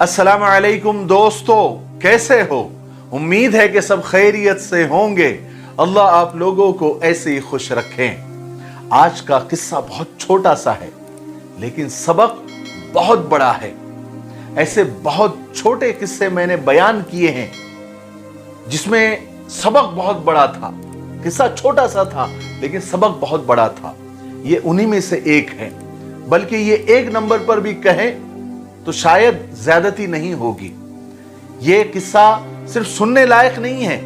अस्सलाम वालेकुम दोस्तों, कैसे हो? उम्मीद है कि सब खैरियत से होंगे। अल्लाह आप लोगों को ऐसे ही खुश रखें। आज का किस्सा बहुत छोटा सा है लेकिन सबक बहुत बड़ा है। ऐसे बहुत छोटे किस्से मैंने बयान किए हैं जिसमें सबक बहुत बड़ा था। किस्सा छोटा सा था लेकिन सबक बहुत बड़ा था। ये उन्हीं में से एक है, बल्कि ये एक नंबर पर भी कहें तो शायद ज्यादती नहीं होगी। ये किस्सा सिर्फ सुनने लायक नहीं है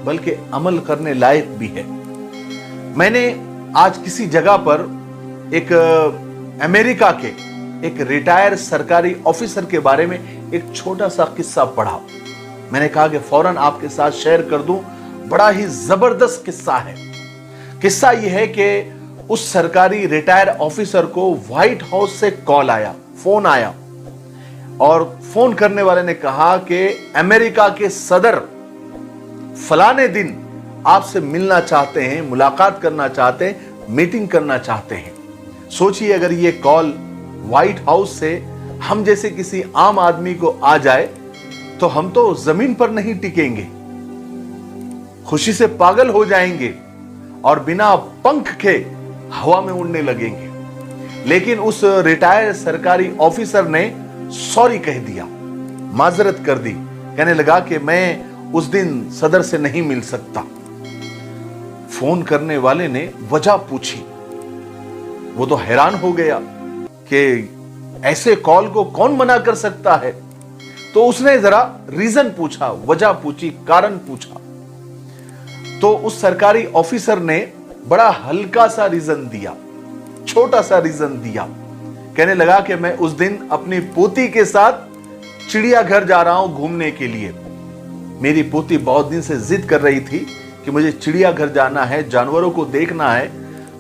बल्कि अमल करने लायक भी है। मैंने आज किसी जगह पर एक अमेरिका के एक रिटायर सरकारी ऑफिसर के बारे में एक छोटा सा किस्सा पढ़ा। मैंने कहा कि फौरन आपके साथ शेयर कर दूं। बड़ा ही जबरदस्त किस्सा है। किस्सा यह है कि उस सरकारी रिटायर ऑफिसर को व्हाइट हाउस से कॉल आया, फोन आया, और फोन करने वाले ने कहा कि अमेरिका के सदर फलाने दिन आपसे मिलना चाहते हैं, मुलाकात करना चाहते हैं, मीटिंग करना चाहते हैं। सोचिए अगर ये कॉल व्हाइट हाउस से हम जैसे किसी आम आदमी को आ जाए तो हम तो जमीन पर नहीं टिकेंगे, खुशी से पागल हो जाएंगे और बिना पंख के हवा में उड़ने लगेंगे। लेकिन उस रिटायर सरकारी ऑफिसर ने सॉरी कह दिया, माजरत कर दी। कहने लगा कि मैं उस दिन सदर से नहीं मिल सकता। फोन करने वाले ने वजह पूछी। वो तो हैरान हो गया कि ऐसे कॉल को कौन मना कर सकता है। तो उसने जरा रीजन पूछा, वजह पूछी, कारण पूछा। तो उस सरकारी ऑफिसर ने बड़ा हल्का सा रीजन दिया, छोटा सा रीजन दिया। कहने लगा कि मैं उस दिन अपनी पोती के साथ चिड़ियाघर जा रहा हूं घूमने के लिए। मेरी पोती बहुत दिन से जिद कर रही थी कि मुझे चिड़ियाघर जाना है, जानवरों को देखना है,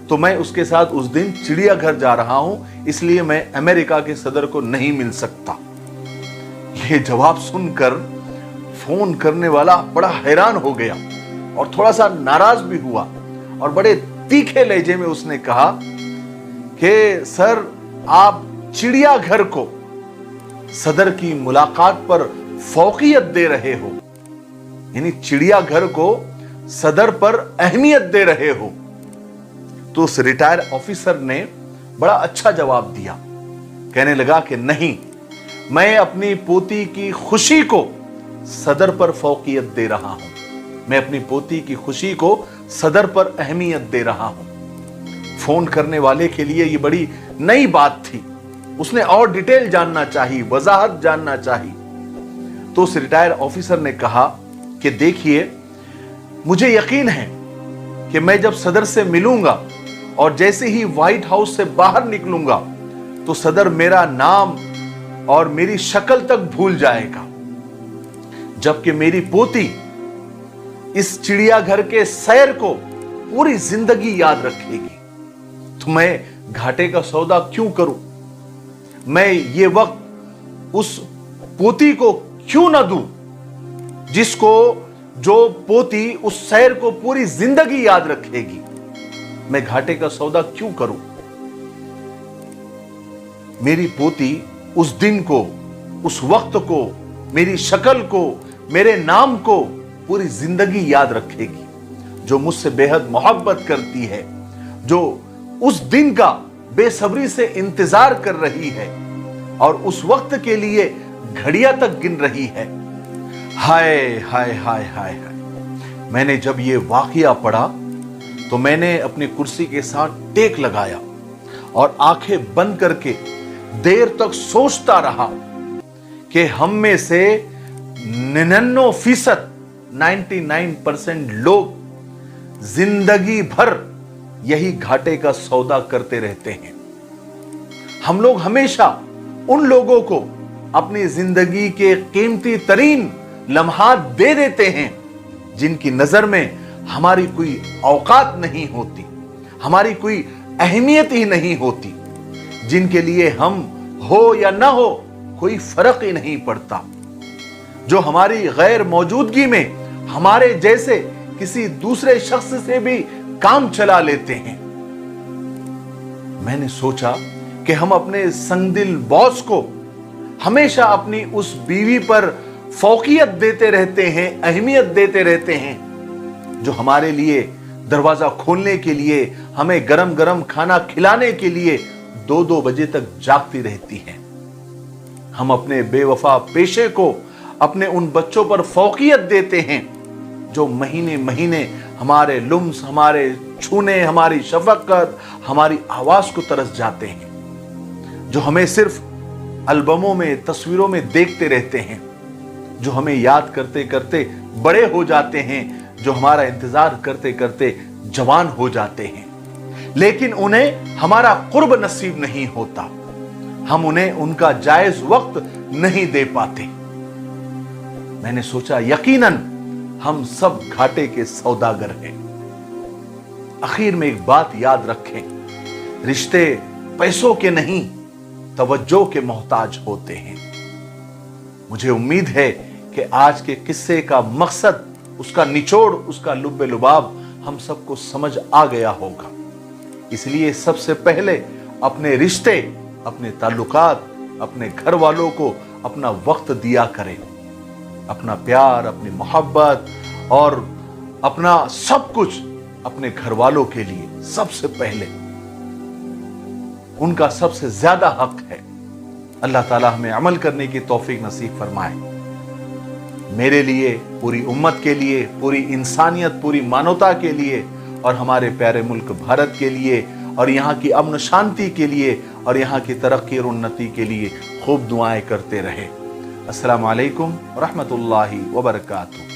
तो मैं उसके साथ उस दिन चिड़ियाघर जा रहा हूं, इसलिए मैं अमेरिका के सदर को नहीं मिल सकता। यह जवाब सुनकर फोन करने वाला बड़ा हैरान हो गया और थोड़ा सा नाराज भी हुआ और बड़े तीखे लहजे में उसने कहा कि सर, आप चिड़ियाघर को सदर की मुलाकात पर फौकियत दे रहे हो, यानी चिड़ियाघर को सदर पर अहमियत दे रहे हो। तो उस रिटायर ऑफिसर ने बड़ा अच्छा जवाब दिया। कहने लगा कि नहीं, मैं अपनी पोती की खुशी को सदर पर फौकियत दे रहा हूं। मैं अपनी पोती की खुशी को सदर पर अहमियत दे रहा हूं। फोन करने वाले के लिए यह बड़ी नई बात थी। उसने और डिटेल जानना चाहिए, वजाहत जानना चाहिए। तो उस रिटायर ऑफिसर ने कहा कि देखिए, मुझे यकीन है कि मैं जब सदर से मिलूंगा और जैसे ही व्हाइट हाउस से बाहर निकलूंगा तो सदर मेरा नाम और मेरी शक्ल तक भूल जाएगा, जबकि मेरी पोती इस चिड़ियाघर के सैर को पूरी जिंदगी याद रखेगी। तो मैं घाटे का सौदा क्यों करूं? मैं ये वक्त उस पोती को क्यों ना दूं जो पोती उस सैर को पूरी जिंदगी याद रखेगी? मैं घाटे का सौदा क्यों करूं? मेरी पोती उस दिन को, उस वक्त को, मेरी शक्ल को, मेरे नाम को पूरी जिंदगी याद रखेगी, जो मुझसे बेहद मोहब्बत करती है, जो उस दिन का बेसब्री से इंतजार कर रही है और उस वक्त के लिए घड़ियां तक गिन रही है। हाय हाय हाय हाय हाय। मैंने जब ये वाकया पढ़ा तो मैंने अपनी कुर्सी के साथ टेक लगाया और आंखें बंद करके देर तक सोचता रहा कि हम में से 99% लोग जिंदगी भर यही घाटे का सौदा करते रहते हैं। हम लोग हमेशा उन लोगों को अपनी जिंदगी के कीमती तरीन लम्हात दे देते हैं जिनकी नजर में हमारी कोई औकात नहीं होती, हमारी कोई अहमियत ही नहीं होती, जिनके लिए हम हो या ना हो कोई फर्क ही नहीं पड़ता, जो हमारी गैर मौजूदगी में हमारे जैसे किसी दूसरे शख्स से भी काम चला लेते हैं। मैंने सोचा कि हम अपने संगदिल बॉस को हमेशा अपनी उस बीवी पर फौकियत देते रहते हैं, अहमियत देते रहते हैं, जो हमारे लिए दरवाजा खोलने के लिए, हमें गरम गरम खाना खिलाने के लिए 2-2 बजे तक जागती रहती हैं। हम अपने बेवफा पेशे को, अपने उन बच्चों पर फौकियत देते हैं जो महीने महीने हमारे लुम्स, हमारे छूने, हमारी शफकत, हमारी आवाज को तरस जाते हैं, जो हमें सिर्फ एल्बमों में, तस्वीरों में देखते रहते हैं, जो हमें याद करते करते बड़े हो जाते हैं, जो हमारा इंतजार करते करते जवान हो जाते हैं, लेकिन उन्हें हमारा कुर्ब नसीब नहीं होता। हम उन्हें उनका जायज वक्त नहीं दे पाते। मैंने सोचा यकीनन हम सब घाटे के सौदागर हैं। आखिर में एक बात याद रखें, रिश्ते पैसों के नहीं, तवज्जो के मोहताज होते हैं। मुझे उम्मीद है कि आज के किस्से का मकसद, उसका निचोड़, उसका लुब्बे लुबाब हम सबको समझ आ गया होगा। इसलिए सबसे पहले अपने रिश्ते, अपने ताल्लुकात, अपने घर वालों को अपना वक्त दिया करें, अपना प्यार, अपनी मोहब्बत और अपना सब कुछ अपने घर वालों के लिए सबसे पहले, उनका सबसे ज्यादा हक है। अल्लाह ताला हमें अमल करने की तौफीक नसीब फरमाए। मेरे लिए, पूरी उम्मत के लिए, पूरी इंसानियत, पूरी मानवता के लिए और हमारे प्यारे मुल्क भारत के लिए और यहाँ की अमन शांति के लिए और यहाँ की तरक्की और उन्नति के लिए खूब दुआएं करते रहे। अस्सलामु अलैकुम व रहमतुल्लाहि व बरकातुहू।